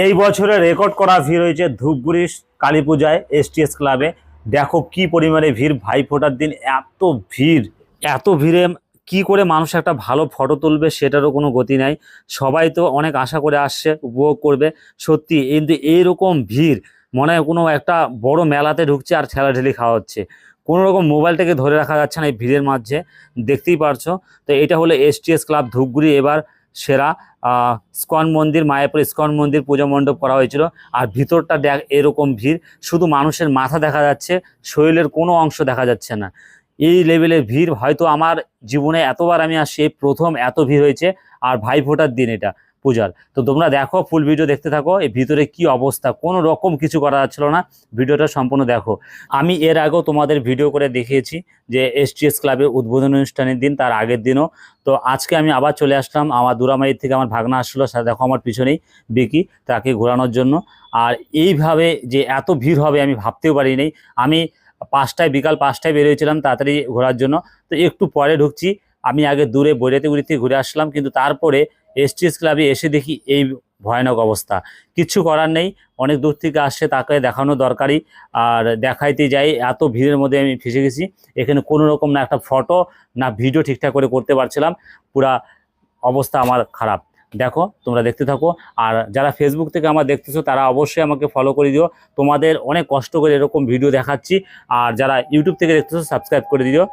এই বছরে রেকর্ড করা ভিড় হয়েছে ধূপগুড়ি কালী পূজায় এসটিএস ক্লাবে। দেখো কি পরিমাণে ভিড়, ভাইফোঁটার দিন এত ভিড়। এত ভিড়ে কি করে মানুষ একটা ভালো ফটো তুলবে সেটারও কোনো গতি নাই। সবাই তো অনেক আশা করে আসছে, উপভোগ করবে সত্যি, কিন্তু এইরকম ভিড় মনে হয় কোনো একটা বড় মেলাতে ঢুকছে আর ঠেলাঠেলি খাওয়া হচ্ছে। কোনো রকম মোবাইলটাকে ধরে রাখা যাচ্ছে না এই ভিড়ের মাঝে, দেখতেই পারছো। তো এটা হলো এসটিএস ক্লাব ধূপগুড়ি এবার সেরা। ইস্কন মন্দির, মায়াপুর ইস্কন মন্দির পূজা মণ্ডপ করা হয়েছিল। আর ভিতরটা দেখ এরকম ভিড়, শুধু মানুষের মাথা দেখা যাচ্ছে, শরীরের কোনো অংশ দেখা যাচ্ছে না। এই লেভেলের ভিড় হয়তো আমার জীবনে এতবার আমি আসছি, এই প্রথম এত ভিড় হয়েছে। আর ভাইফোঁটার দিন এটা পূজার। তো তোমরা দেখো, ফুল ভিডিও দেখতে থাকো। এই ভিতরে কি অবস্থা, কোনো রকম কিছু করা যাচ্ছিল না। ভিডিওটা সম্পূর্ণ দেখো। আমি এর আগেও তোমাদের ভিডিও করে দেখিয়েছি যে এসটিএস ক্লাবের উদ্বোধন অনুষ্ঠানের দিন, তার আগের দিনও। তো আজকে আমি আবার চলে আসলাম, আমার দুরামাইর থেকে আমার ভাগনা আসলো, সাথে দেখো আমার পিছনেই বিকি, তাকে ঘোরানোর জন্য। আর এইভাবে যে এত ভিড় হবে আমি ভাবতেও পারিনি। আমি বিকাল 5টায় বেরিয়েছিলাম তাড়াতাড়ি ঘোরার জন্য, তো একটু পরে ঢুকছি। আমি আগে দূরে বৈরাতে উড়িতে ঘুরে আসলাম, কিন্তু তারপরে এসটিএস ক্লাবে এসে দেখি এই ভয়ানক অবস্থা। কিচ্ছু করার নেই, অনেক দূর থেকে আসছে, তাকে দেখানো দরকারি। আর দেখাইতে যাই, এত ভিড়ের মধ্যে আমি ফেসে গেছি। এখানে কোনো রকম না একটা ফটো না ভিডিও ঠিকঠাক করে করতে পারছিলাম, পুরা অবস্থা আমার খারাপ। দেখো, তোমরা দেখতে থাকো। আর যারা ফেসবুক থেকে আমার দেখতেছো তারা অবশ্যই আমাকে ফলো করে দিও, তোমাদের অনেক কষ্ট করে এরকম ভিডিও দেখাচ্ছি। আর যারা ইউটিউব থেকে দেখতেছো সাবস্ক্রাইব করে দিও।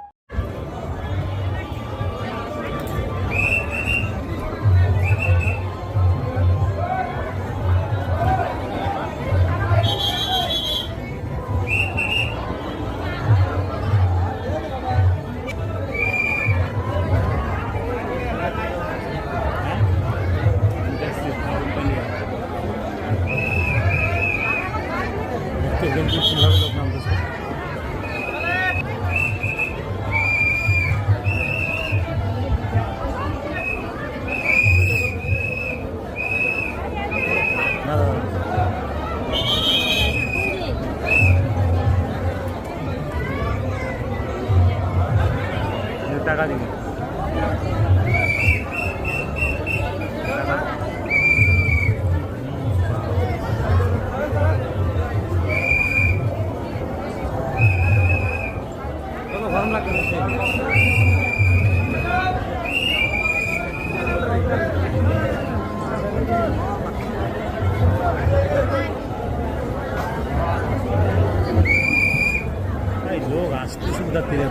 টাকা দিবি। গরম লাগছে। লোক আসতে সুবিধা ফিরে